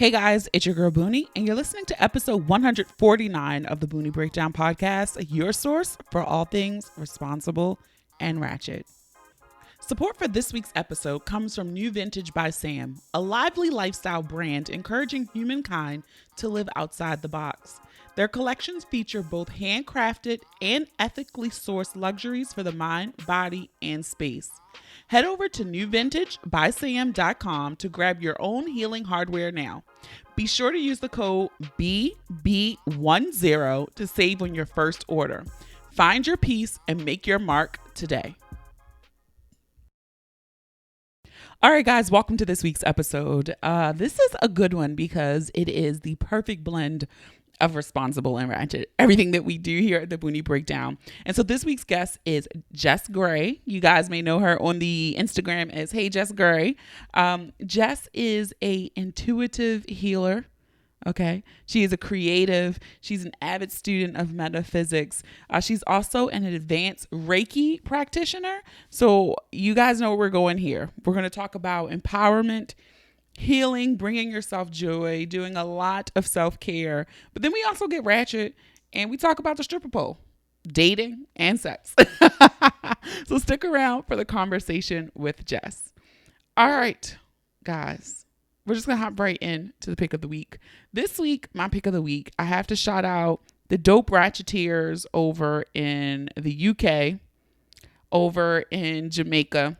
Hey guys, it's your girl Boonie, and you're listening to episode 149 of the Boonie Breakdown podcast, your source for all things responsible and ratchet. Support for this week's episode comes from New Vintage by Sam, a lively lifestyle brand encouraging humankind to live outside the box. Their collections feature both handcrafted and ethically sourced luxuries for the mind, body, and space. Head over to newvintagebysam.com to grab your own healing hardware now. Be sure to use the code BB10 to save on your first order. Find your piece and make your mark today. All right, guys, welcome to this week's episode. This is a good one because it is the perfect blend of responsible and ratchet, everything that we do here at the Boonie Breakdown. And so this week's guest is Jess Gray. You guys may know her on the Instagram as Hey Jess Gray. Jess is a intuitive healer. Okay. She is a creative. She's an avid student of metaphysics. She's also an advanced reiki practitioner. So you guys know where we're going here. We're going to talk about empowerment, healing, bringing yourself joy, doing a lot of self-care. But then we also get ratchet and we talk about the stripper pole, dating, and sex. So stick around for the conversation with Jess. All right, guys. We're just going to hop right in to the pick of the week. This week, my pick of the week, I have to shout out the dope ratcheteers over in the UK, over in Jamaica,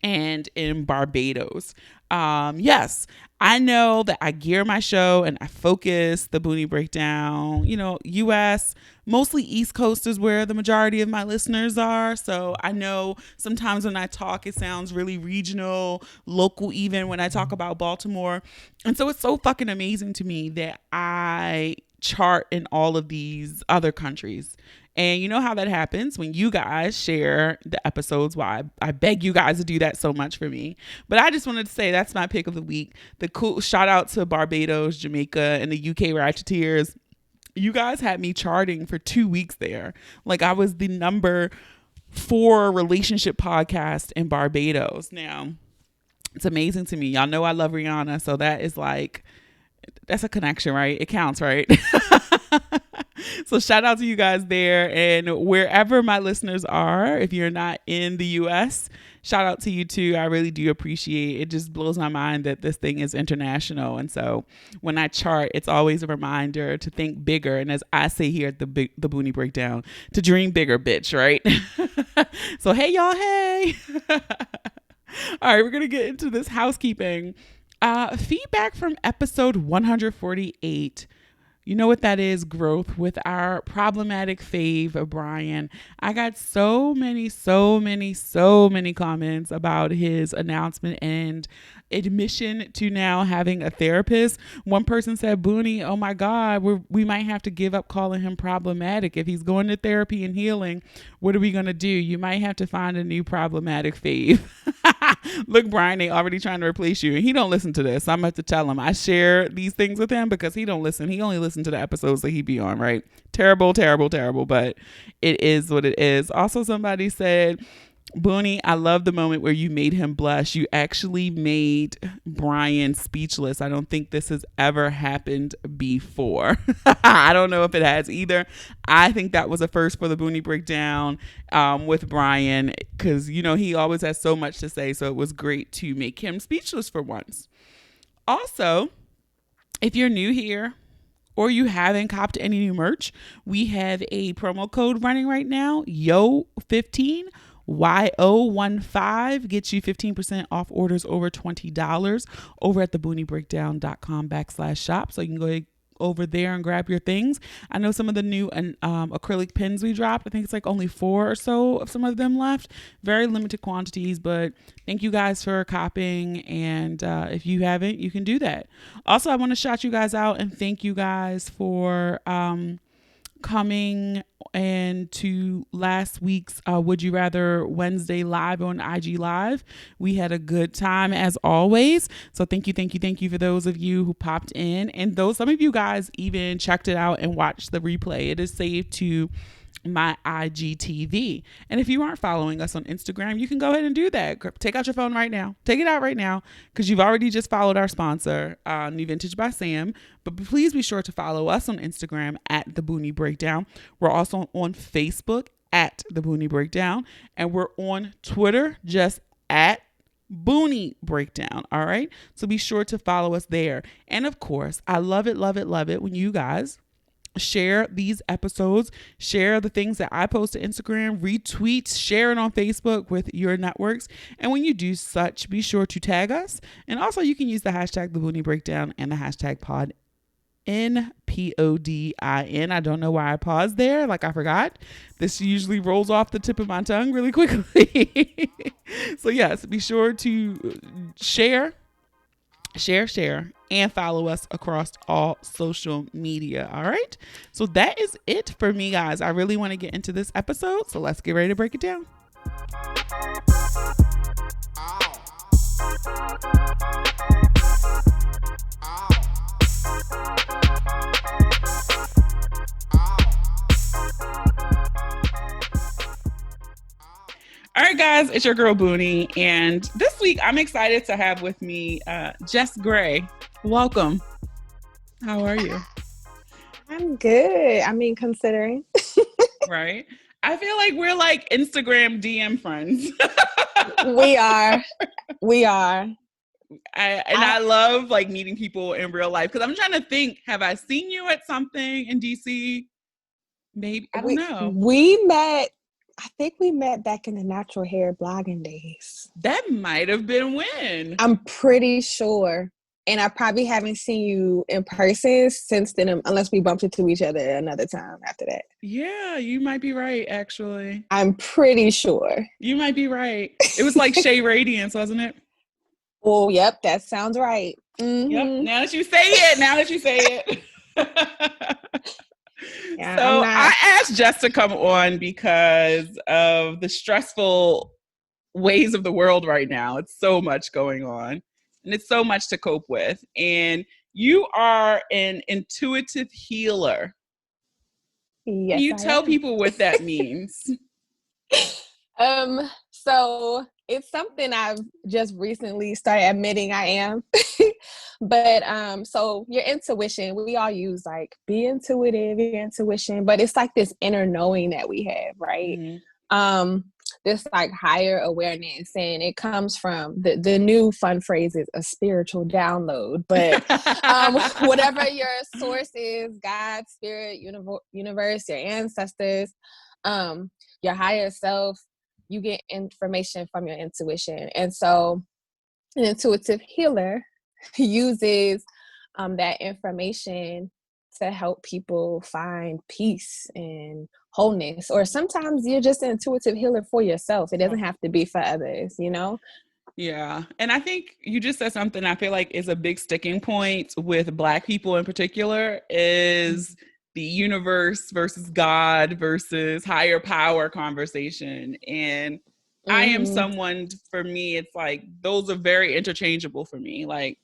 and in Barbados. Yes, I know that I gear my show and I focus the Boonie Breakdown, US, mostly East Coast is where the majority of my listeners are. So I know sometimes when I talk, it sounds really regional, local, even when I talk about Baltimore. And so it's so fucking amazing to me that I chart in all of these other countries. And you know how that happens when you guys share the episodes. Why I beg you guys to do that so much for me. But I just wanted to say that's my pick of the week. The cool shout out to Barbados, Jamaica, and the UK Ratcheteers. You guys had me charting for 2 weeks there. Like I was the number 4 relationship podcast in Barbados. Now, it's amazing to me. Y'all know I love Rihanna. So that is like, that's a connection, right? It counts, right? So shout out to you guys there, and wherever my listeners are, if you're not in the US, shout out to you too. I really do appreciate it. It just blows my mind that this thing is international. And so when I chart, it's always a reminder to think bigger. And as I say here at the Boonie Breakdown, to dream bigger, bitch, right? So hey y'all, hey. All right, we're going to get into this housekeeping. Feedback from episode 148. You know what that is? Growth with our problematic fave, Brian. I got so many comments about his announcement and admission to now having a therapist. One person said, Boonie, oh my God, we might have to give up calling him problematic. If he's going to therapy and healing, what are we going to do? You might have to find a new problematic fave. Look, Brian, they already trying to replace you. And he don't listen to this. I'm going to have to tell him. I share these things with him because he don't listen. He only listens to the episodes that he be on, right? Terrible. But it is what it is. Also, somebody said, Boonie, I love the moment where you made him blush. You actually made Brian speechless. I don't think this has ever happened before. I don't know if it has either. I think that was a first for the Boonie Breakdown with Brian because, he always has so much to say. So it was great to make him speechless for once. Also, if you're new here, or you haven't copped any new merch, we have a promo code running right now, YO15. YO15 gets you 15% off orders over $20 over at thebooниebreakdown.com/shop. So you can go over there and grab your things. I know some of the new acrylic pins we dropped. I think it's like only 4 or so of some of them left. Very limited quantities, but thank you guys for copying. And if you haven't, you can do that. Also, I want to shout you guys out and thank you guys for coming and to last week's Would You Rather Wednesday live on IG Live. We had a good time as always. So thank you for those of you who popped in, and some of you guys even checked it out and watched the replay. It is saved to my IGTV. And if you aren't following us on Instagram, you can go ahead and do that. Take out your phone right now. Take it out right now, because you've already just followed our sponsor, New Vintage by Sam. But please be sure to follow us on Instagram at The Boonie Breakdown. We're also on Facebook at The Boonie Breakdown. And we're on Twitter just at Boonie Breakdown. All right. So be sure to follow us there. And of course, I love it when you guys share these episodes, share the things that I post to Instagram, retweet, share it on Facebook with your networks. And when you do such, be sure to tag us. And also you can use the hashtag The Boonie Breakdown and the hashtag pod NPODIN. I don't know why I paused there. Like I forgot. This usually rolls off the tip of my tongue really quickly. So yes, be sure to share, and follow us across all social media. All right. So that is it for me, guys. I really want to get into this episode. So let's get ready to break it down. All right, guys, it's your girl Boonie, and this week I'm excited to have with me Jess Gray. Welcome. How are you? I'm good. I mean, considering. Right? I feel like we're like Instagram DM friends. We are. I love like meeting people in real life, because I'm trying to think, have I seen you at something in DC? Maybe. I don't know. I think we met back in the natural hair blogging days. That might have been when. I'm pretty sure. And I probably haven't seen you in person since then, unless we bumped into each other another time after that. Yeah, you might be right, actually. I'm pretty sure. You might be right. It was like Shea Radiance, wasn't it? Oh, yep, that sounds right. Mm-hmm. Yep, now that you say it. Yeah, so I asked Jess to come on because of the stressful ways of the world right now. It's so much going on, and it's so much to cope with. And you are an intuitive healer. Yes, Can you tell people what that means? So it's something I've just recently started admitting I am. But so your intuition, we all use like be intuitive, your intuition, but it's like this inner knowing that we have, right? Mm-hmm. This like higher awareness, and it comes from the new fun phrase is a spiritual download. But whatever your source is, God, spirit, universe, your ancestors, your higher self, you get information from your intuition. And so an intuitive healer uses that information to help people find peace and wholeness. Or sometimes you're just an intuitive healer for yourself. It doesn't have to be for others, you know? Yeah. And I think you just said something I feel like is a big sticking point with Black people in particular is the universe versus God versus higher power conversation. And I am someone, for me, it's like, those are very interchangeable for me. Like,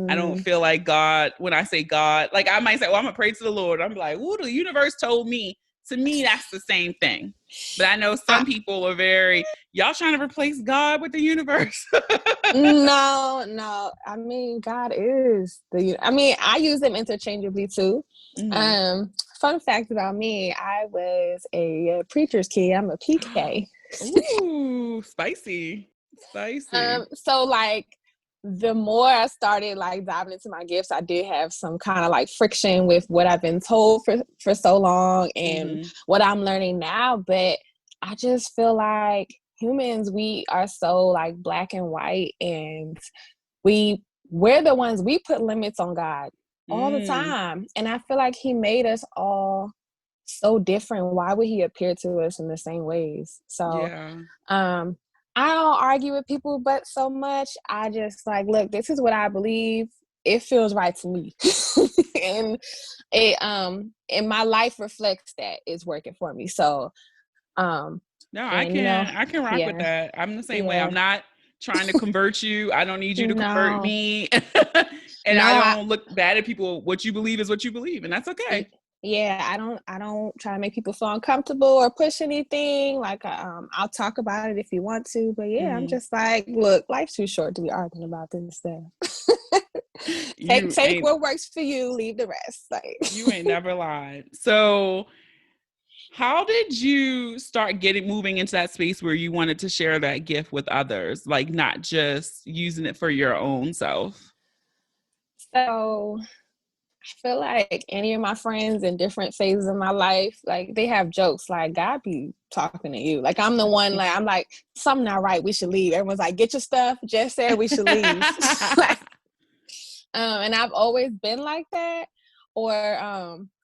I don't feel like God, when I say God, like I might say, well, I'm going to pray to the Lord. I'm like, well, the universe told me. To me, that's the same thing. But I know some people are very, y'all trying to replace God with the universe. No. I mean, God is I use them interchangeably too. Mm-hmm. Fun fact about me, I was a preacher's kid. I'm a PK. Ooh, spicy. So like, the more I started like diving into my gifts, I did have some kind of like friction with what I've been told for so long and what I'm learning now. But I just feel like humans, we are so like black and white, and we're the ones, we put limits on God all the time. And I feel like he made us all so different. Why would he appear to us in the same ways? So, I don't argue with people, but so much. I just like, look, this is what I believe. It feels right to me. And it and my life reflects that it's working for me. So no, I can rock with that. I'm the same way. I'm not trying to convert you. I don't need you to convert me. And I don't look bad at people. What you believe is what you believe, and that's okay. Yeah, I don't try to make people feel uncomfortable or push anything. Like I'll talk about it if you want to, but yeah, I'm Mm-hmm. just like, look, life's too short to be arguing about this stuff. take You take ain't what works for you, leave the rest. Like you ain't never lied. So how did you start moving into that space where you wanted to share that gift with others, like not just using it for your own self? so I feel like any of my friends in different phases of my life, like they have jokes like God be talking to you. Like I'm the one, like I'm like, something not right, we should leave. Everyone's like, get your stuff. Jess said we should leave. Like, and I've always been like that. Or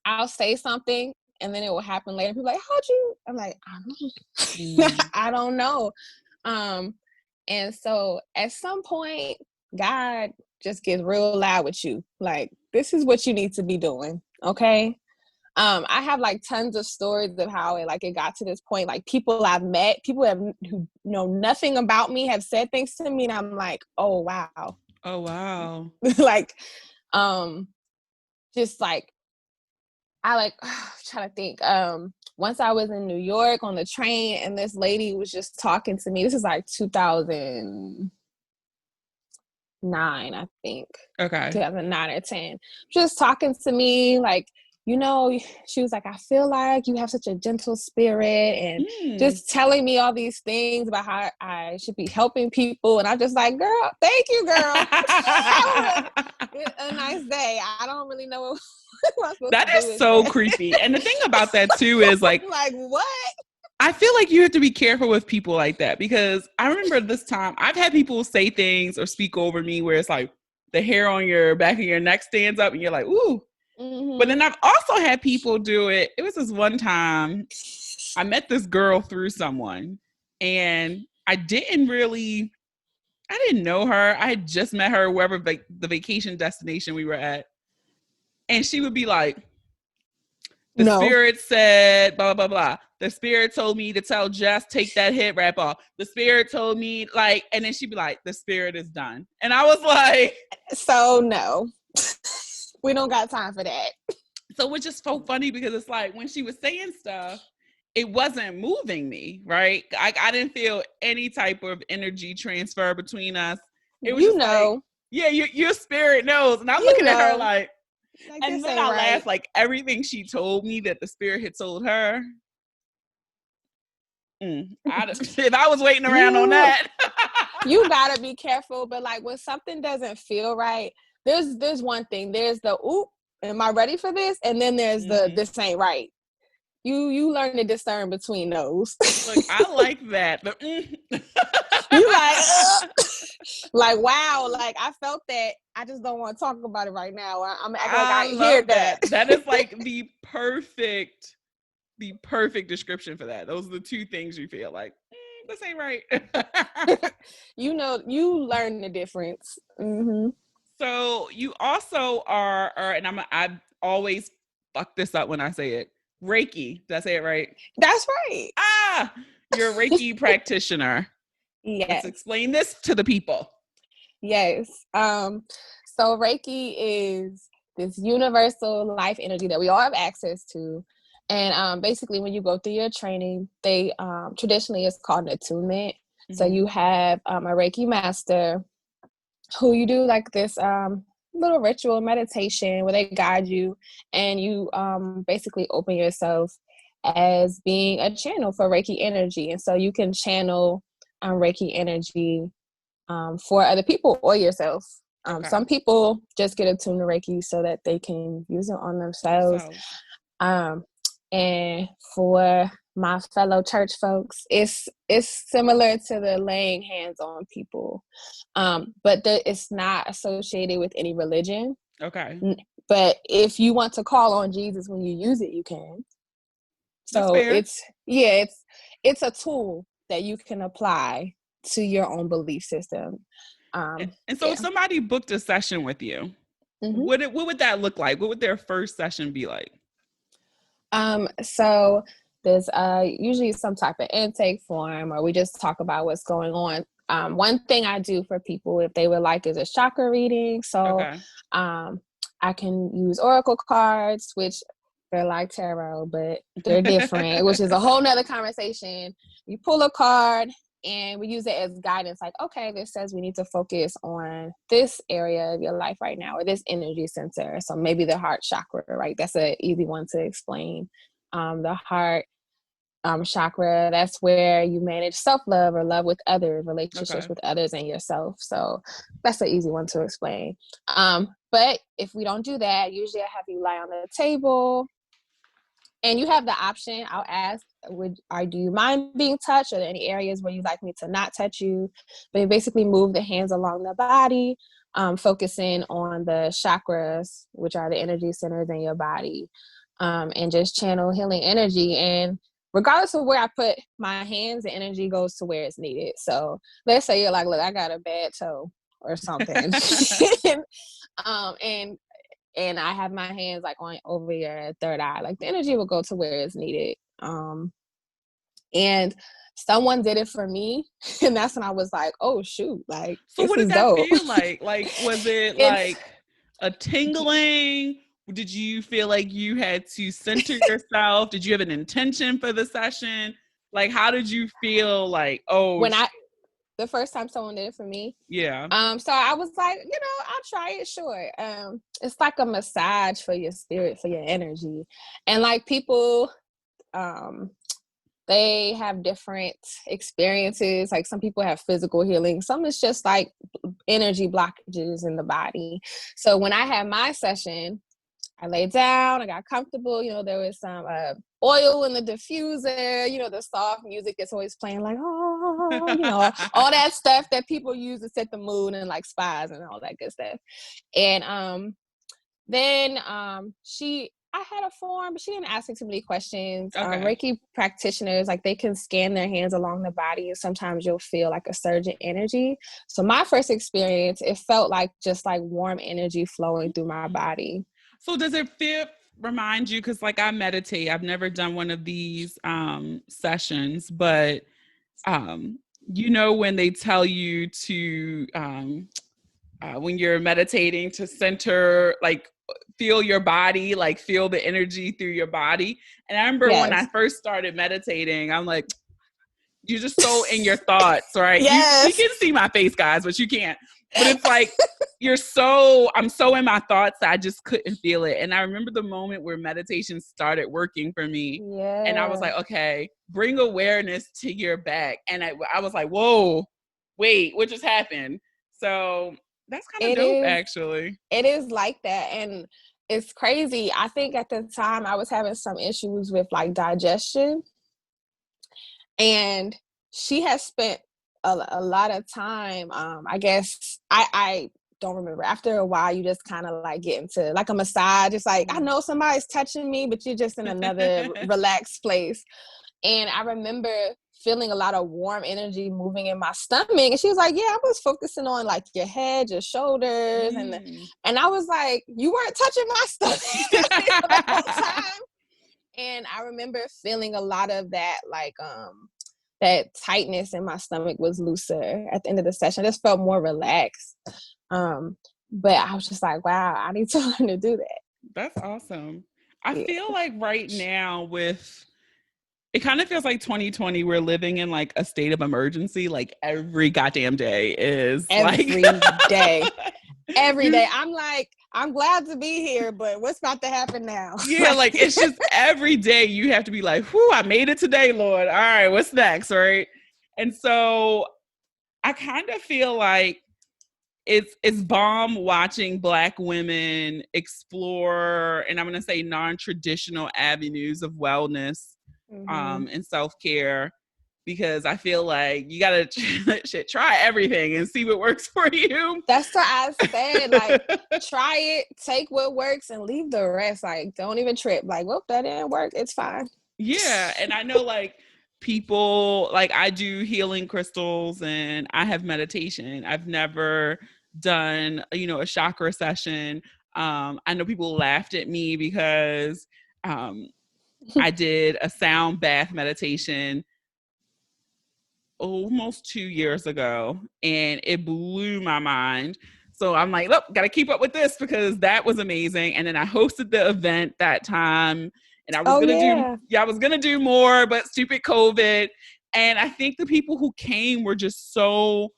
I'll say something and then it will happen later. People are like, how'd you? I'm like, I don't know. Mm. I don't know. And so at some point, God just gets real loud with you. Like, this is what you need to be doing. Okay. I have like tons of stories of how it got to this point. Like people I've met, who know nothing about me have said things to me, and I'm like, oh wow. Oh wow. Like, just like I like trying to think. Once I was in New York on the train, and this lady was just talking to me. This is like 2009, I think, Okay. 2009 or 10. Just talking to me, like, she was like, I feel like you have such a gentle spirit, and Mm. just telling me all these things about how I should be helping people. And I'm just like, girl, thank you, girl. Have a nice day. I don't really know what I'm supposed to That do is with so that. creepy. And the thing about that too is like, Like, what? I feel like you have to be careful with people like that, because I remember this time I've had people say things or speak over me where it's like the hair on your back of your neck stands up and you're like, ooh. But Mm-hmm. then I've also had people do it. It was this one time I met this girl through someone, and I didn't know her. I had just met her wherever the vacation destination we were at. And she would be like, the No. spirit said, blah, blah, blah. The spirit told me to tell Jess, take that hit wrap off. The spirit told me, like, and then she'd be like, the spirit is done. And I was like, So, no. We don't got time for that. so it's just so funny because it's like when she was saying stuff, it wasn't moving me, right? I didn't feel any type of energy transfer between us. It was You just like, know. yeah, your spirit knows. And I'm You looking at her know. like, Like, and this then ain't I right. laughed, like everything she told me that the spirit had told her. If I was waiting around on You that. you gotta be careful, but like when something doesn't feel right, there's one thing. There's the oop, am I ready for this? And then there's the Mm-hmm. this ain't right. You learn to discern between those. Look, I like that. But, You like, ugh. Like, wow, like I felt that. I just don't want to talk about it right now. I'm acting like I I ain't hear love that. that. That is like the perfect description for that. Those are the two things you feel like, this ain't right. You learn the difference. Mm-hmm. So you also are, and I always fuck this up when I say it. Reiki. Did I say it right? That's right. Ah, you're a Reiki practitioner. Let's Yes. explain this to the people. Yes. So Reiki is this universal life energy that we all have access to. And basically, when you go through your training, they traditionally it's called an attunement. So Mm-hmm. you have a Reiki master who you do like this little ritual meditation where they guide you, and you basically open yourself as being a channel for Reiki energy. And so you can channel Reiki energy for other people or yourself. Okay. Some people just get attuned to Reiki so that they can use it on themselves. Themselves. Um, and for my fellow church folks, it's similar to the laying hands on people, but it's not associated with any religion. Okay. But if you want to call on Jesus when you use it, you can. That's So fair. it's a tool that you can apply to your own belief system. And so if Yeah. somebody booked a session with you, Mm-hmm. what would that look like? What would their first session be like? So there's usually some type of intake form, or we just talk about what's going on. One thing I do for people if they would like is a chakra reading. So Okay. um, I can use oracle cards, which They're like tarot, but they're different, which is a whole nother conversation. You pull a card and we use it as guidance. Like, okay, this says we need to focus on this area of your life right now, or this energy center. So maybe the heart chakra, right? That's an easy one to explain. The heart chakra, that's where you manage self-love or love with others, relationships with others and yourself. So that's an easy one to explain. But if we don't do that, usually I have you lie on the table and you have the option. I'll ask, do you mind being touched? Are there any areas where you'd like me to not touch you? But you basically move the hands along the body, focusing on the chakras, which are the energy centers in your body, and just channel healing energy. And regardless of where I put my hands, the energy goes to where it's needed. So let's say you're like, look, I got a bad toe or something. And I have my hands like on over your third eye, like the energy will go to where it's needed. And someone did it for me, and that's when I was like, oh shoot, like so this what did is that dope. feel like? Like, was it like a tingling? Did you feel like you had to center yourself? Did you have an intention for the session? Like, how did you feel? Like, oh, the first time someone did it for me. Yeah. So I was like, I'll try it. Sure. It's like a massage for your spirit, for your energy. And like people, they have different experiences. Like some people have physical healing. Some is just like energy blockages in the body. So when I had my session, I laid down, I got comfortable. There was some oil in the diffuser, the soft music that's always playing, like, all that stuff that people use to set the mood, and like spas and all that good stuff. And then I had a form, but she didn't ask me too many questions. Reiki practitioners, like they can scan their hands along the body, and sometimes you'll feel like a surge in energy. So my first experience, it felt like just like warm energy flowing through my body. So does it remind you, because like I meditate, I've never done one of these sessions, but when they tell you to when you're meditating to center, like feel your body, like feel the energy through your body. And I remember when I first started meditating, I'm like, you're just so in your thoughts, right? Yes. You can see my face, guys, but you can't. But it's like, I'm so in my thoughts that I just couldn't feel it. And I remember the moment where meditation started working for me. Yeah. And I was like, okay, bring awareness to your back. And I was like, whoa, wait, what just happened? So that's kind of dope, actually. It is like that. And it's crazy. I think at the time I was having some issues with like digestion. And she has spent a lot of time, I guess, I don't remember. After a while, you just kind of like get into like a massage. It's like, I know somebody's touching me, but you're just in another relaxed place. And I remember feeling a lot of warm energy moving in my stomach. And she was like, yeah, I was focusing on like your head, your shoulders. And I was like, you weren't touching my stomach the whole time. And I remember feeling a lot of that, like, that tightness in my stomach was looser at the end of the session. I just felt more relaxed. But I was just like, wow, I need to learn to do that. That's awesome. I feel like right now it kind of feels like 2020, we're living in like a state of emergency. Like every goddamn day is every day. Every day. I'm like, I'm glad to be here, but what's about to happen now? Yeah, like it's just every day you have to be like, whew, I made it today, Lord. All right, what's next, right? And so I kind of feel like it's bomb watching Black women explore, and I'm going to say non-traditional avenues of wellness and self-care, because I feel like you got to try everything and see what works for you. That's what I said. Like, try it, take what works, and leave the rest. Like, don't even trip. Like, whoop, that didn't work. It's fine. Yeah. And I know like people, like I do healing crystals and I have meditation. I've never done, a chakra session. I know people laughed at me because I did a sound bath meditation almost 2 years ago, and it blew my mind. So I'm like, look, got to keep up with this because that was amazing. And then I hosted the event that time, and I was I was gonna do more, but stupid COVID. And I think the people who came were just so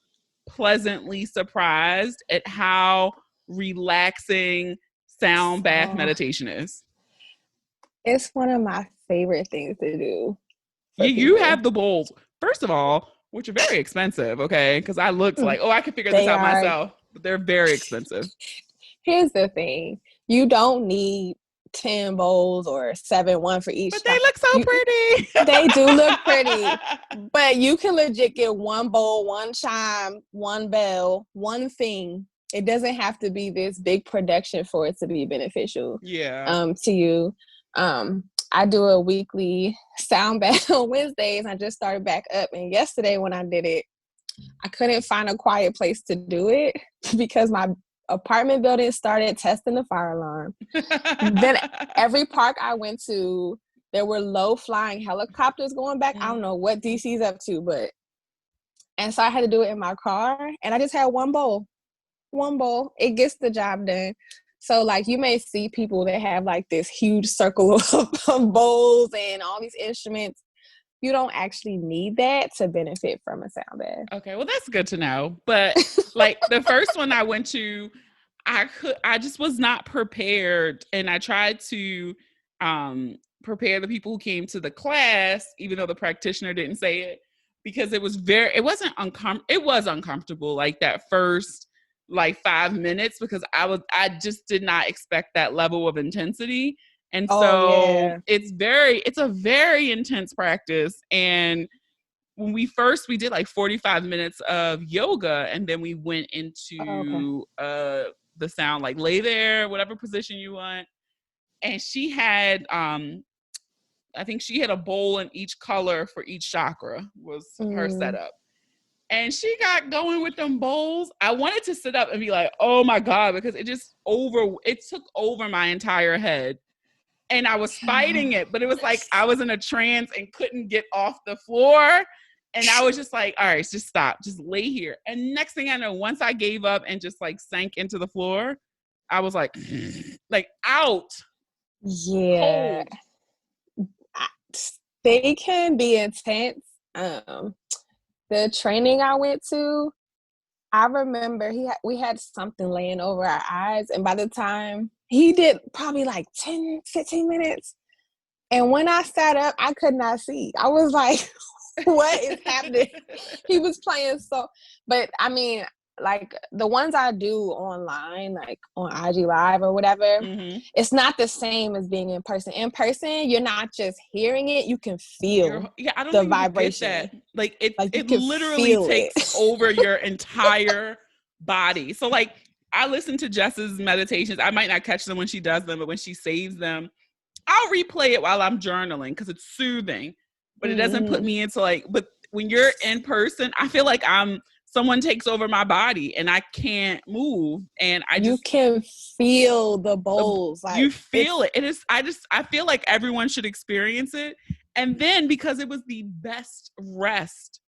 pleasantly surprised at how relaxing sound bath meditation is. It's one of my favorite things to do. You have the bowls, first of all, which are very expensive, okay? Because I looked like, I could figure this out myself, but they're very expensive. Here's the thing. You don't need 10 bowls or 7, one for each. But they look so pretty. They do look pretty. But you can legit get one bowl, one chime, one bell, one thing. It doesn't have to be this big production for it to be beneficial to you. I do a weekly sound bath on Wednesdays. I just started back up. And yesterday when I did it, I couldn't find a quiet place to do it because my apartment building started testing the fire alarm. Then every park I went to, there were low flying helicopters going back. I don't know what DC's up to, and so I had to do it in my car, and I just had one bowl. It gets the job done. So like you may see people that have like this huge circle of bowls and all these instruments. You don't actually need that to benefit from a sound bath. Okay, well that's good to know. But like the first one I went to, I just was not prepared, and I tried to prepare the people who came to the class, even though the practitioner didn't say it, because it was uncomfortable like that first like 5 minutes, because I just did not expect that level of intensity. And so it's a very intense practice. And when we did like 45 minutes of yoga, and then we went into the sound, like lay there, whatever position you want. And she had, I think she had a bowl in each color for each chakra was her setup. And she got going with them bowls. I wanted to sit up and be like, oh my God, because it took over my entire head. And I was fighting it, but it was like I was in a trance and couldn't get off the floor. And I was just like, all right, just stop, just lay here. And next thing I know, once I gave up and just like sank into the floor, I was like out. Yeah. Cold. They can be intense. The training I went to, I remember we had something laying over our eyes. And by the time he did probably like 10, 15 minutes. And when I sat up, I could not see. I was like, what is happening? He was playing but I mean, like the ones I do online, like on IG Live or whatever, it's not the same as being in person. In person, you're not just hearing it, you can feel the vibration. Like it literally takes over your entire body. So like I listen to Jess's meditations. I might not catch them when she does them, but when she saves them, I'll replay it while I'm journaling because it's soothing, but it doesn't put me into but when you're in person, I feel like someone takes over my body and I can't move. And you can feel the bowls. You feel it. It is, I feel like everyone should experience it. And then because it was the best rest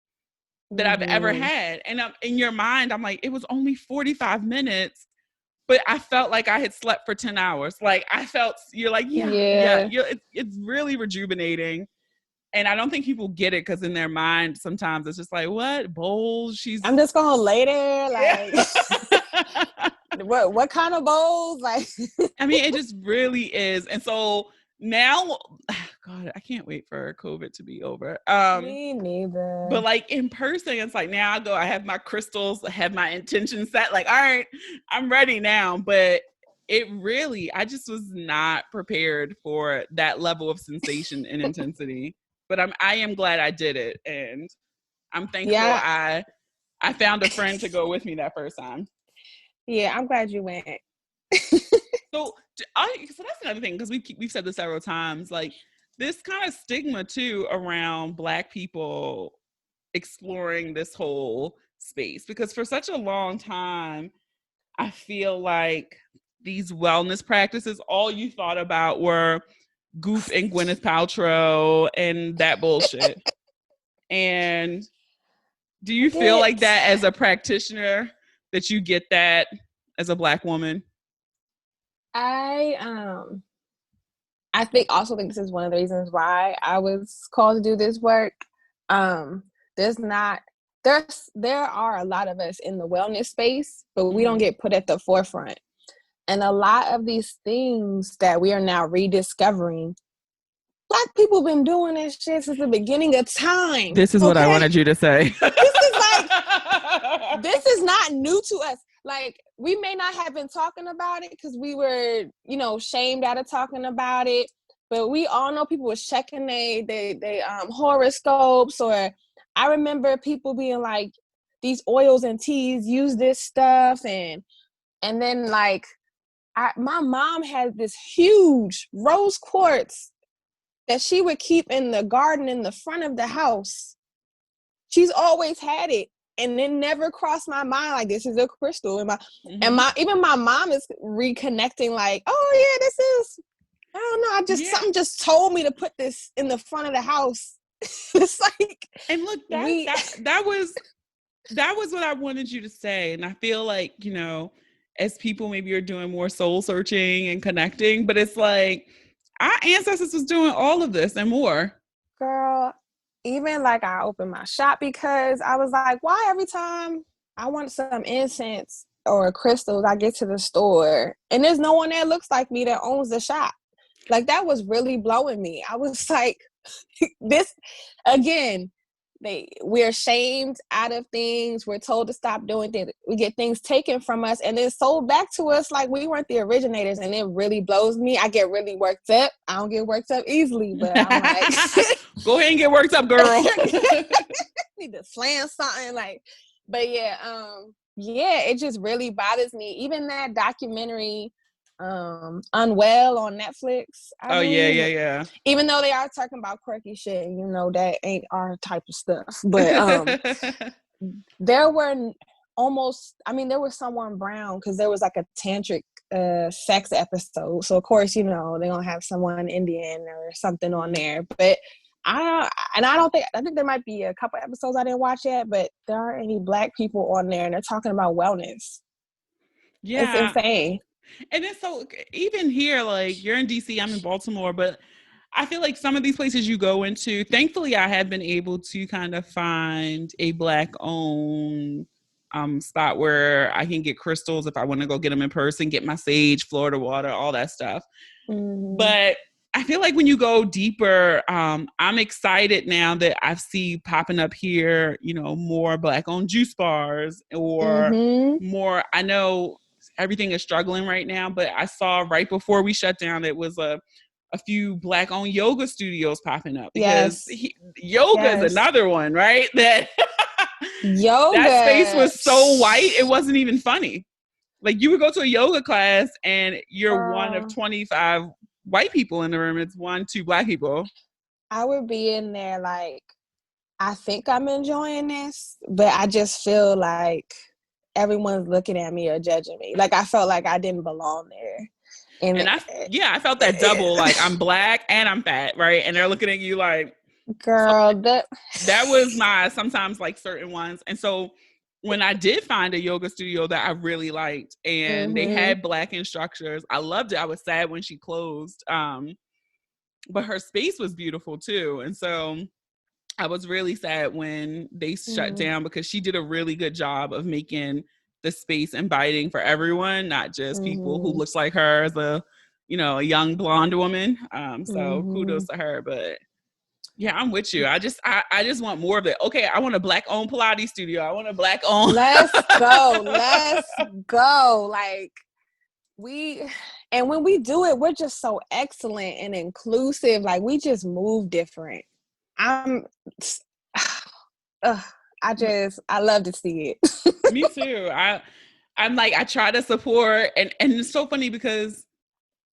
that I've ever had. And in your mind, I'm like, it was only 45 minutes, but I felt like I had slept for 10 hours. Like you're like, it's really rejuvenating. And I don't think people get it because in their mind, sometimes it's just like, what? Bowls? I'm just going to lay there. Like, what kind of bowls? Like, I mean, it just really is. And so now, God, I can't wait for COVID to be over. Me neither. But like in person, it's like now I have my crystals, I have my intention set. Like, all right, I'm ready now. But I just was not prepared for that level of sensation and intensity. But I am glad I did it, and I'm thankful I found a friend to go with me that first time. Yeah, I'm glad you went. So that's another thing, because we've said this several times, like this kind of stigma too around Black people exploring this whole space, because for such a long time, I feel like these wellness practices, all you thought about were Goop and Gwyneth Paltrow and that bullshit. And do you feel like that as a practitioner, that you get that as a Black woman? I I think this is one of the reasons why I was called to do this work. Um, there's not there are a lot of us in the wellness space, but we don't get put at the forefront. And a lot of these things that we are now rediscovering, Black people been doing this shit since the beginning of time. This is what I wanted you to say. This is not new to us. Like, we may not have been talking about it because we were, shamed out of talking about it. But we all know people was checking they horoscopes, or I remember people being like, these oils and teas use this stuff, and then like my mom had this huge rose quartz that she would keep in the garden in the front of the house. She's always had it, and it never crossed my mind like this is a crystal. And my mom is reconnecting like, oh yeah, this is, I don't know, something just told me to put this in the front of the house. It's like, and look, that was what I wanted you to say. And I feel like, as people maybe are doing more soul searching and connecting, but it's like our ancestors was doing all of this and more. Girl, even like I opened my shop because I was like, why every time I want some incense or crystals, I get to the store and there's no one that looks like me that owns the shop. Like, that was really blowing me. I was like, this, again, we're shamed out of things. We're told to stop doing things. We get things taken from us and then sold back to us like we weren't the originators. And it really blows me. I get really worked up. I don't get worked up easily, but I'm like, go ahead and get worked up, girl. Need to slam something but yeah, it just really bothers me. Even that documentary, Unwell on Netflix. Yeah. Even though they are talking about quirky shit, that ain't our type of stuff. But there were someone brown because there was like a tantric sex episode. So of course, they're gonna have someone Indian or something on there. But I think there might be a couple episodes I didn't watch yet, but there aren't any Black people on there and they're talking about wellness. Yeah. It's insane. And then so even here, like, you're in DC, I'm in Baltimore, but I feel like some of these places you go into, thankfully I have been able to kind of find a Black owned spot where I can get crystals if I want to go get them in person, get my sage, Florida water, all that stuff. But I feel like when you go deeper, I'm excited now that I see popping up here, more Black owned juice bars or more. I know everything is struggling right now, but I saw right before we shut down, it was a few Black owned yoga studios popping up because yoga is another one, right? That yoga, that space was so white, it wasn't even funny. Like, you would go to a yoga class and you're one of 25 white people in the room. It's 1-2 Black people. I would be in there like, I think I'm enjoying this, but I just feel like everyone's looking at me or judging me. Like, I felt like I didn't belong there. And I felt that double, like, I'm Black and I'm fat, right? And they're looking at you like, girl, so that was my, sometimes like certain ones. And so when I did find a yoga studio that I really liked and they had Black instructors, I loved it. I was sad when she closed. But her space was beautiful too. And so I was really sad when they shut down because she did a really good job of making the space inviting for everyone, not just people who looks like her as a young blonde woman. So kudos to her. But yeah, I'm with you. I just want more of it. Okay, I want a Black owned Pilates studio. I want a Black owned. Let's go. Like, when we do it, we're just so excellent and inclusive. Like, we just move different. I love to see it. Me too. I'm like, I try to support, and it's so funny because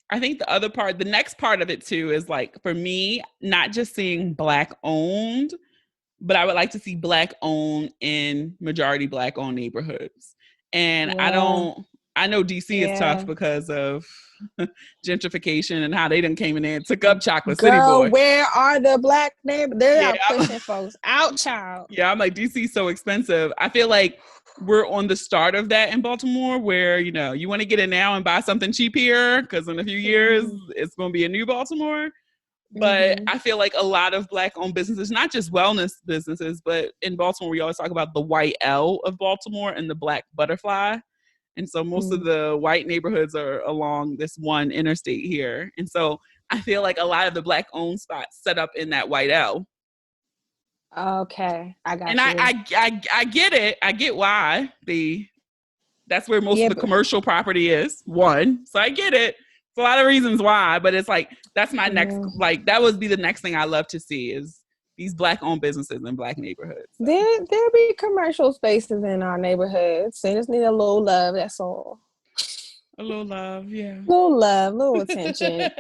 I think the next part of it too is like, for me, not just seeing Black owned, but I would like to see Black owned in majority Black owned neighborhoods. And I know DC is tough because of gentrification and how they done came in there and took up Chocolate City Boy. Where are the Black neighbors? They're out pushing folks out, child. Yeah, I'm like, DC's so expensive. I feel like we're on the start of that in Baltimore where, you know, you want to get it now and buy something cheap here because in a few years it's going to be a new Baltimore. But I feel like a lot of Black owned businesses, not just wellness businesses, but in Baltimore, we always talk about the white L of Baltimore and the black butterfly. And so most of the white neighborhoods are along this one interstate here. And so I feel like a lot of the Black owned spots set up in that white L. Okay, I got and you. I get it. I get why that's where most of the commercial property is. One, so I get it. It's a lot of reasons why, but it's like that's my next. Like that would be the next thing I love to see is these Black owned businesses in Black neighborhoods. So. There be commercial spaces in our neighborhoods. They just need a little love. That's all. A little love, yeah. A little love, a little attention.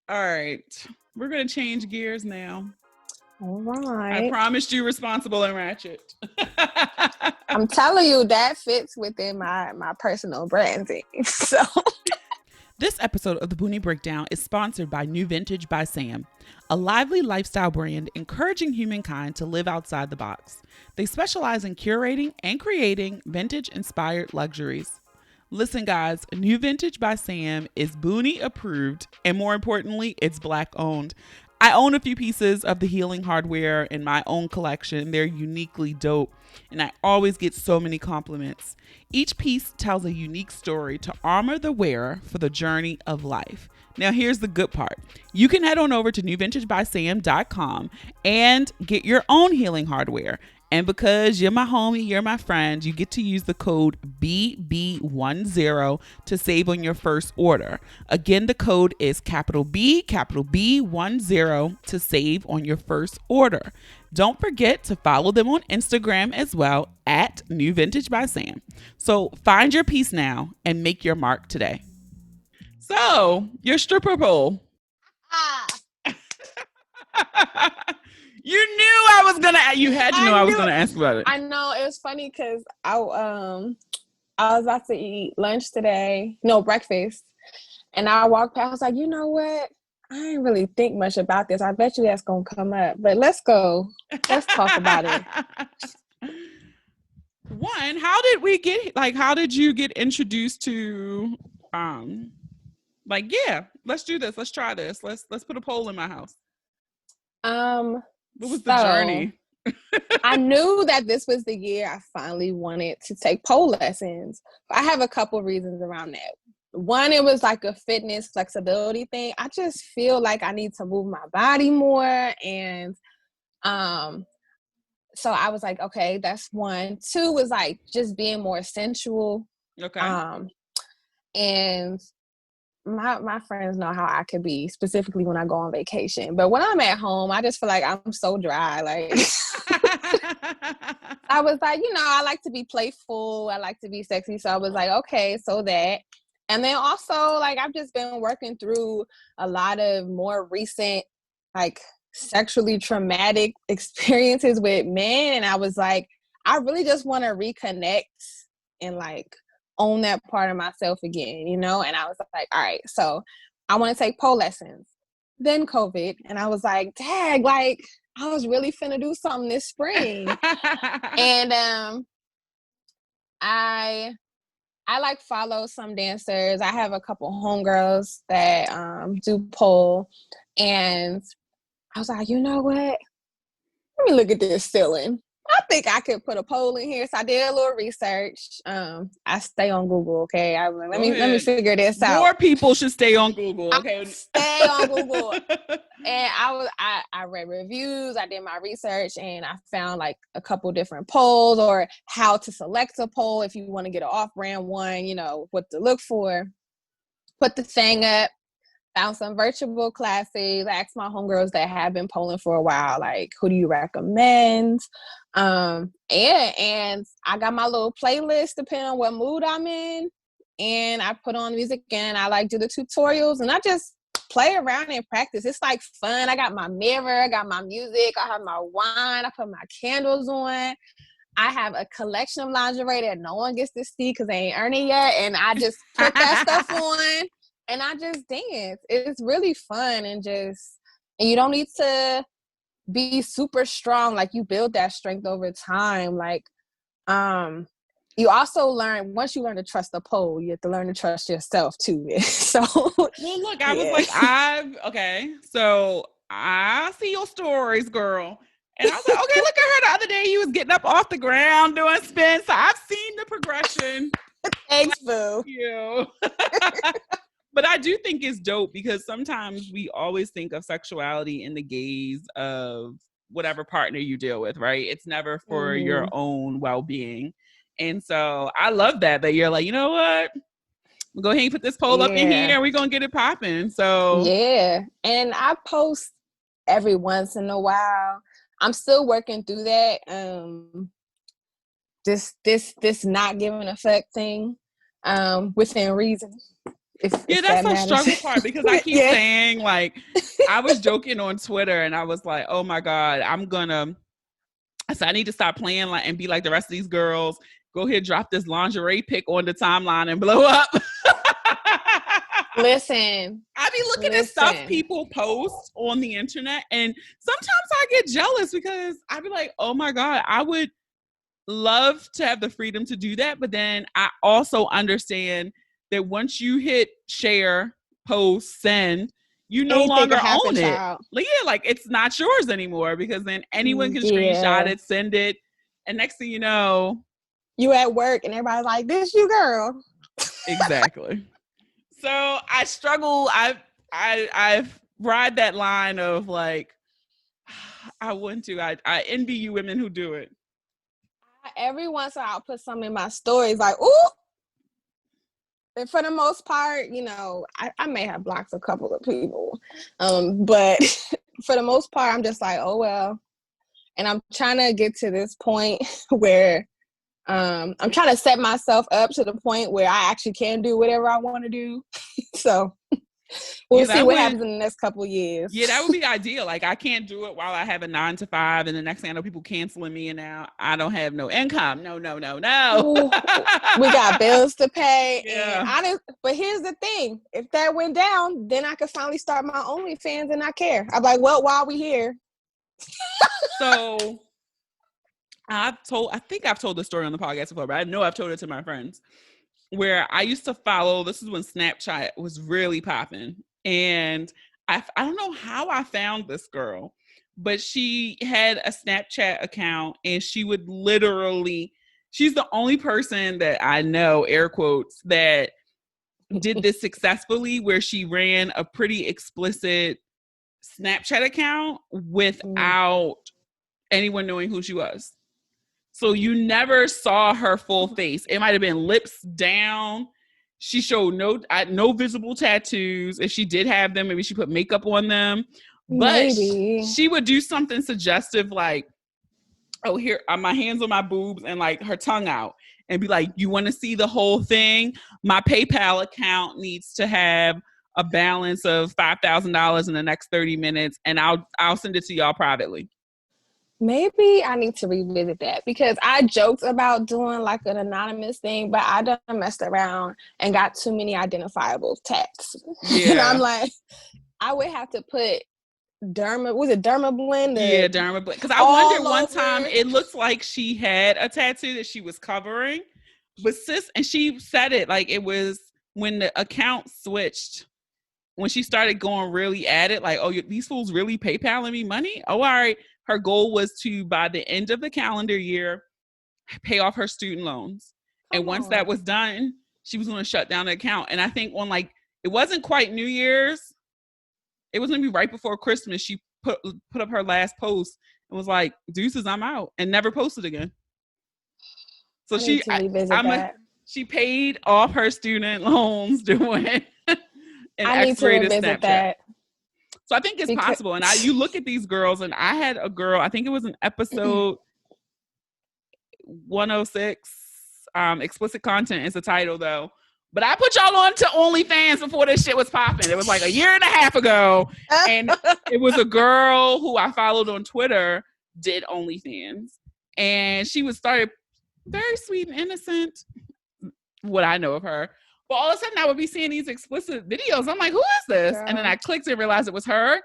All right, we're gonna change gears now. All right. I promised you responsible and ratchet. I'm telling you, that fits within my personal branding. So this episode of the Boonie Breakdown is sponsored by New Vintage by Sam, a lively lifestyle brand encouraging humankind to live outside the box. They specialize in curating and creating vintage-inspired luxuries. Listen, guys, New Vintage by Sam is Boonie approved, and more importantly, it's Black owned. I own a few pieces of the healing hardware in my own collection. They're uniquely dope, and I always get so many compliments. Each piece tells a unique story to armor the wearer for the journey of life. Now, here's the good part. You can head on over to newvintagebysam.com and get your own healing hardware. And because you're my homie, you're my friend, you get to use the code BB10 to save on your first order. Again, the code is capital B10 to save on your first order. Don't forget to follow them on Instagram as well at New Vintage by Sam. So find your piece now and make your mark today. So, your stripper pole. You knew I was gonna. You had to know I was gonna ask about it. I know it was funny because I was about to eat lunch today, no breakfast, and I walked past. I was like, you know what? I didn't really think much about this. I bet you that's gonna come up, but let's go. Let's talk about it. One, how did we get? Like, how did you get introduced to? Like, yeah, let's do this. Let's try this. Let's put a pole in my house. What was the journey? I knew that this was the year I finally wanted to take pole lessons. I have a couple reasons around that. One, it was like a fitness flexibility thing. I just feel like I need to move my body more. And so I was like, okay, that's one. Two was like just being more sensual. Okay. And my friends know how I could be, specifically when I go on vacation. But when I'm at home, I just feel like I'm so dry. Like I was like, you know, I like to be playful. I like to be sexy. So I was like, okay, so that. And then also, like, I've just been working through a lot of more recent, like, sexually traumatic experiences with men. And I was like, I really just want to reconnect and, like, own that part of myself again, you know? And I was like, all right, so I want to take pole lessons. Then COVID, and I was like, dang, like, I was really finna do something this spring. And I like follow some dancers. I have a couple homegirls that do pole, and I was like, you know what? Let me look at this ceiling. I think I could put a pole in here. So I did a little research. I stay on Google, okay? Let me figure this out. More people should stay on Google, okay? Stay on Google. And I read reviews, I did my research, and I found like a couple different poles or how to select a pole if you want to get an off-brand one, you know, what to look for. Put the thing up. Found some virtual classes. I asked my homegirls that have been polling for a while, like, who do you recommend? And I got my little playlist depending on what mood I'm in. And I put on music and I like do the tutorials and I just play around and practice. It's like fun. I got my mirror, I got my music, I have my wine, I put my candles on. I have a collection of lingerie that no one gets to see because they ain't earning yet. And I just put that stuff on. And I just dance. It's really fun and you don't need to be super strong. Like you build that strength over time. Like, you also learn, once you learn to trust the pole, you have to learn to trust yourself too. So, well, look, I was like, so I see your stories, girl. And I was like, okay, look at her the other day. You was getting up off the ground doing spins. So I've seen the progression. Thanks, boo. You. But I do think it's dope because sometimes we always think of sexuality in the gaze of whatever partner you deal with, right? It's never for your own well-being. And so I love that you're like, you know what? Go ahead and put this poll up in here and we're going to get it popping. So yeah. And I post every once in a while. I'm still working through that. This not giving a fuck thing, within reason. If that's the struggle part, because I keep saying, like, I was joking on Twitter and I was like, oh my God, I said, I need to stop playing like and be like the rest of these girls. Go ahead, drop this lingerie pic on the timeline and blow up. Listen, I be looking at stuff people post on the internet, and sometimes I get jealous because I be like, oh my God, I would love to have the freedom to do that. But then I also understand that once you hit share, post, send, you no longer own it. Like, like it's not yours anymore, because then anyone can screenshot it, send it, and next thing you know, you at work and everybody's like, this you, girl. Exactly. So I struggle. I've ride that line of like, I want to. I envy you women who do it. Every once in a while I'll put something in my stories like, ooh. And for the most part, you know, I may have blocked a couple of people. But for the most part, I'm just like, oh well. And I'm trying to get to this point where I'm trying to set myself up to the point where I actually can do whatever I want to do. So we'll see what happens in the next couple of years. Yeah, that would be ideal. Like, I can't do it while I have a 9-to-5, and the next thing I know, people canceling me, and now I don't have no income. No. Ooh, we got bills to pay. Yeah. And but here's the thing: if that went down, then I could finally start my OnlyFans and not care. I'm like, well, while we here. So I think I've told the story on the podcast before, but I know I've told it to my friends, where I used to follow, this is when Snapchat was really popping. And I don't know how I found this girl, but she had a Snapchat account, and she would literally, she's the only person that I know, air quotes, that did this successfully, where she ran a pretty explicit Snapchat account without anyone knowing who she was. So you never saw her full face. It might have been lips down. She showed no visible tattoos. If she did have them, maybe she put makeup on them. But she would do something suggestive like, oh, here are my hands on my boobs, and like her tongue out, and be like, you want to see the whole thing? My PayPal account needs to have a balance of $5,000 in the next 30 minutes, and I'll send it to y'all privately. Maybe I need to revisit that, because I joked about doing like an anonymous thing, but I done messed around and got too many identifiable tats. Yeah. And I'm like, I would have to put Derma blend? Yeah, Derma blend. Because I wondered one time, it looked like she had a tattoo that she was covering, but and she said it like it was when the account switched, when she started going really at it, like, oh, these fools really PayPaling me money? Oh, all right. Her goal was to, by the end of the calendar year, pay off her student loans. And once that was done, she was going to shut down the account. And I think on like, it wasn't quite New Year's. It was going to be right before Christmas. She put up her last post and was like, deuces, I'm out, and never posted again. So she paid off her student loans doing an X-rated Snapchat. So I think it's possible. And you look at these girls, and I had a girl, I think it was an episode 106, explicit content is the title though. But I put y'all on to OnlyFans before this shit was popping. It was like a year and a half ago. And it was a girl who I followed on Twitter did OnlyFans. And she started very sweet and innocent, what I know of her. But all of a sudden I would be seeing these explicit videos. I'm like, who is this? Girl. And then I clicked and realized it was her.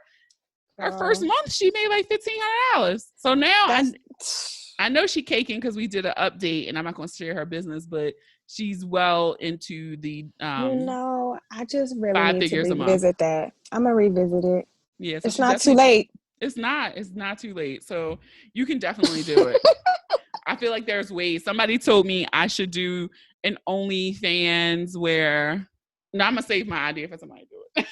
Her first Girl, month, she made like $1,500. So now that's I know she caking because we did an update, and I'm not going to share her business, but she's well into the I just really five need to figures a month. revisit that. I'm gonna revisit it. Yeah, so It's she's not too definitely. late. It's not too late. So you can definitely do it. I feel like there's ways. Somebody told me I should do an OnlyFans where. No, I'm gonna save my idea for somebody to do it.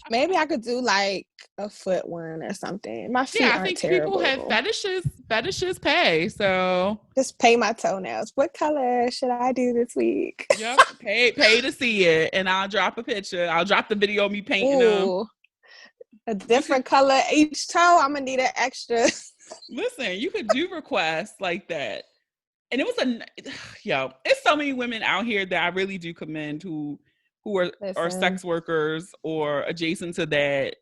Maybe I could do like a foot one or something. My Yeah, feet I aren't think people have terrible. fetishes. Fetishes pay. So Just pay my toenails. What color should I do this week? yep, pay to see it, and I'll drop a picture. I'll drop the video of me painting them. Ooh, a You could different color each toe. I'm gonna need an extra. listen. You could do requests like that, and it was it's so many women out here that I really do commend who are Listen, sex workers or adjacent to that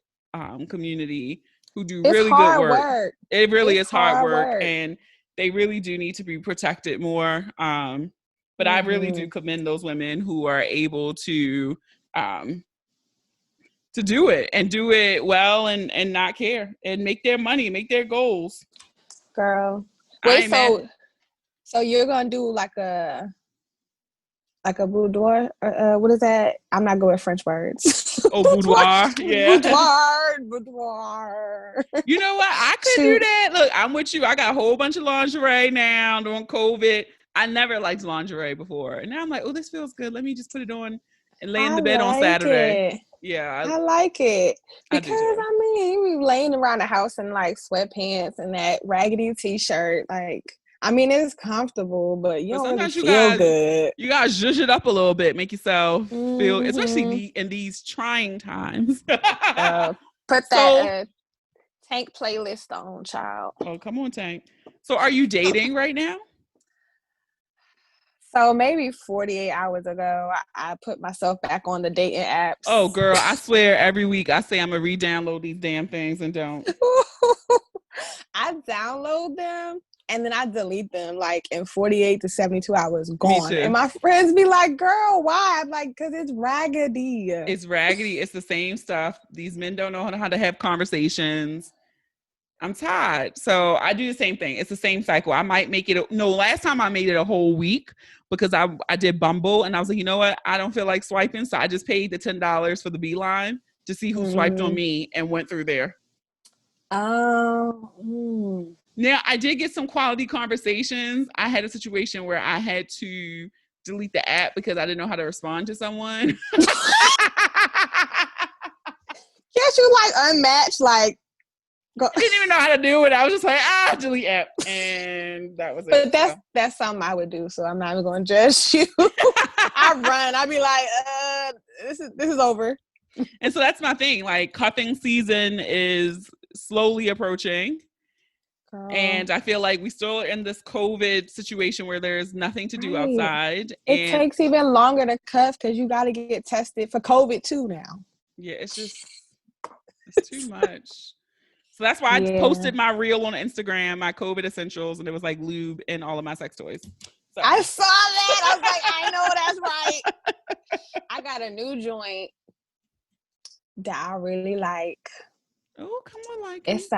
community who do it's really good hard work. work. It really It's is hard hard work, work. and they really do need to be protected more. But I really do commend those women who are able um, to do it and do it well and not care and make their money, make their goals. Girl. I Wait, man, so you're gonna do like a boudoir? What is that? I'm not good with French words. oh boudoir, yeah. Boudoir. You know what? I could do Shoot. that. Look, I'm with you. I got a whole bunch of lingerie now during COVID. I never liked lingerie before, and now I'm like, oh, this feels good. Let me just put it on and lay in I the bed on like Saturday. it. Yeah, I like it I do because too. I mean, we laying around the house in like sweatpants and that raggedy t-shirt. Like, I mean, it's comfortable, but you But don't really sometimes feel good. you gotta zhuzh it up a little bit, make yourself feel, especially Mm-hmm. in these trying times. Put that So, Tank playlist on, child. oh come on, Tank. So, are you dating right now? So maybe 48 hours ago, I put myself back on the dating Oh, apps. girl, I swear every week I say I'm gonna re-download these damn things and don't. I download them and then I delete them like in 48 to 72 hours, Me gone. And too. my friends be like, girl, why? I'm like, because it's raggedy. It's raggedy. It's the same stuff. These men don't know how to have conversations. I'm tired. So I do the same thing. It's the same cycle. I might make it. No, last time I made it a whole week because I did Bumble and I was like, you know what? I don't feel like swiping. So I just paid the $10 for the Beeline to see who swiped on me and went through there. Oh. Mm. Now, I did get some quality conversations. I had a situation where I had to delete the app because I didn't know how to respond to someone. Can't you like unmatch? Like, go. I didn't even know how to do it. I was just like, delete app. And that was it. But that's something I would do. So I'm not even going to judge you. I run. I'd be like, this is over. And so that's my thing. Like, cuffing season is slowly approaching. Girl. And I feel like we still are in this COVID situation where there's nothing to do outside. It takes even longer to cuff because you got to get tested for COVID too now. Yeah, it's too much. So that's why I posted my reel on Instagram, my COVID essentials, and it was like lube and all of my sex toys. So. I saw that. I was like, I know that's right. I got a new joint that I really like. Oh, come on, like it's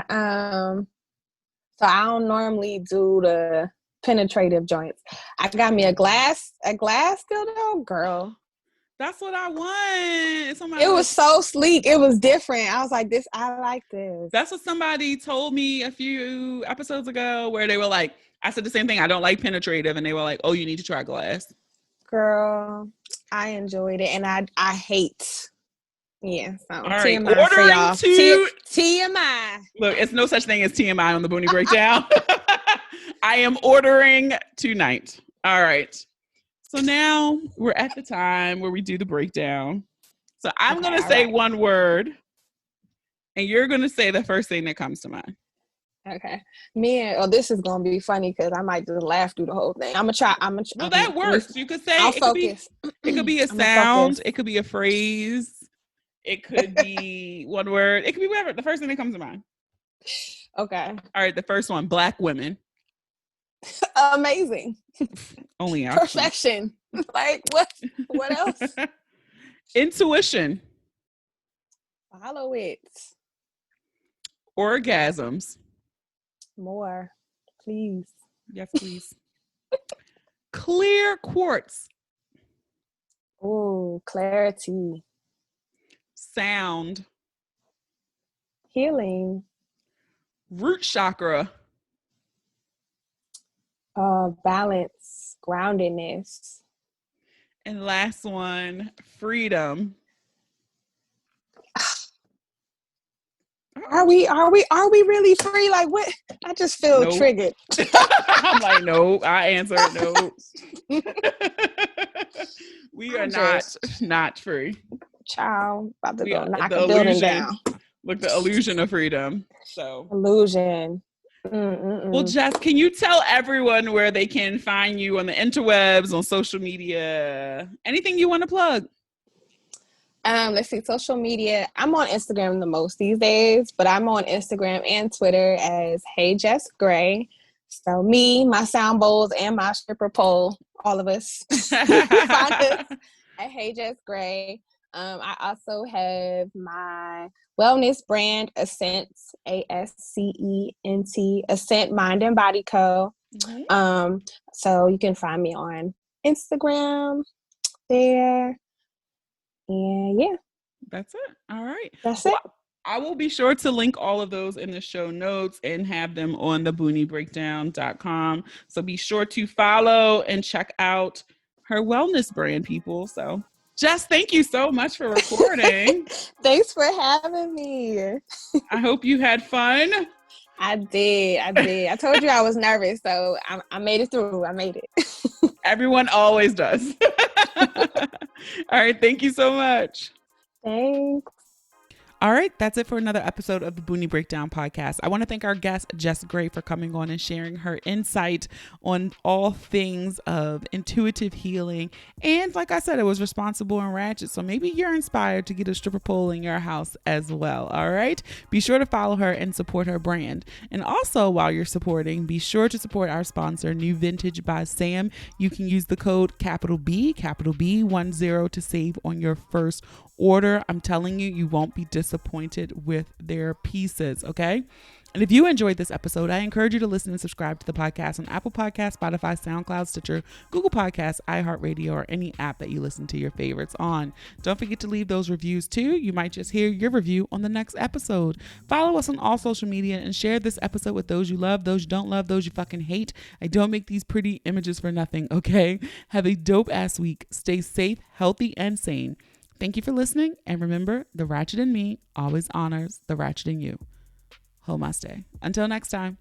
so I don't normally do the penetrative joints. I got me a glass dildo, girl. That's what I want. It was so sleek. It was different. I was like, I like this. That's what somebody told me a few episodes ago where they were like, I said the same thing. I don't like penetrative. And they were like, oh, you need to try glass. Girl, I enjoyed it. And I hate. Yeah. So all right. TMI Ordering to TMI. Look, it's no such thing as TMI on the Boonie Breakdown. I am ordering tonight. All right. So now we're at the time where we do the breakdown. So I'm going to say one word and you're going to say the first thing that comes to mind. Okay. This is going to be funny because I might just laugh through the whole thing. I'm going to try. Well, that works. You could say I'll it focus. It could be a sound. It could be a phrase. It could be one word. It could be whatever. The first thing that comes to mind. Okay. All right. The first one, Black women. Amazing. Only perfection. Like what else? Intuition. Follow it. Orgasms. More, please. Yes, please. Clear quartz. Oh, clarity. Sound. Healing. Root chakra. Balance. Groundedness. And last one, freedom. Are we really free? Like what? I just feel Nope. triggered. I'm like, no, I answered no. We are not free. Child, about to We go are knock the a building illusion. down. Look, the illusion of freedom. So Illusion. Well, Jess, can you tell everyone where they can find you on the interwebs, on social media? Anything you want to plug? Let's see, social media. I'm on Instagram the most these days, but I'm on Instagram and Twitter as Hey Jess Gray. So me, my sound bowls, and my stripper pole, all of us. Find us at Hey Jess Gray. I also have my wellness brand, Ascent, ASCENT, Ascent Mind and Body Co. Mm-hmm. So you can find me on Instagram there. And yeah. That's it. All right. That's it. I will be sure to link all of those in the show notes and have them on the booniebreakdown.com. So be sure to follow and check out her wellness brand, people. So Jess, thank you so much for recording. Thanks for having me. I hope you had fun. I did. I told you I was nervous, so I made it through. I made it. Everyone always does. All right. Thank you so much. Thanks. All right, that's it for another episode of the Boonie Breakdown podcast. I want to thank our guest, Jess Gray, for coming on and sharing her insight on all things of intuitive healing. And like I said, it was responsible and ratchet. So maybe you're inspired to get a stripper pole in your house as well. All right, be sure to follow her and support her brand. And also, while you're supporting, be sure to support our sponsor, New Vintage by Sam. You can use the code capital B 10 to save on your first order. I'm telling you, you won't be disappointed with their pieces, okay? And if you enjoyed this episode, I encourage you to listen and subscribe to the podcast on Apple Podcasts, Spotify, SoundCloud, Stitcher, Google Podcasts, iHeartRadio, or any app that you listen to your favorites on. Don't forget to leave those reviews too. You might just hear your review on the next episode. Follow us on all social media and share this episode with those you love, those you don't love, those you fucking hate. I don't make these pretty images for nothing, okay? Have a dope ass week. Stay safe, healthy, and sane. Thank you for listening, and remember, the ratchet in me always honors the ratchet in you. Namaste. Until next time.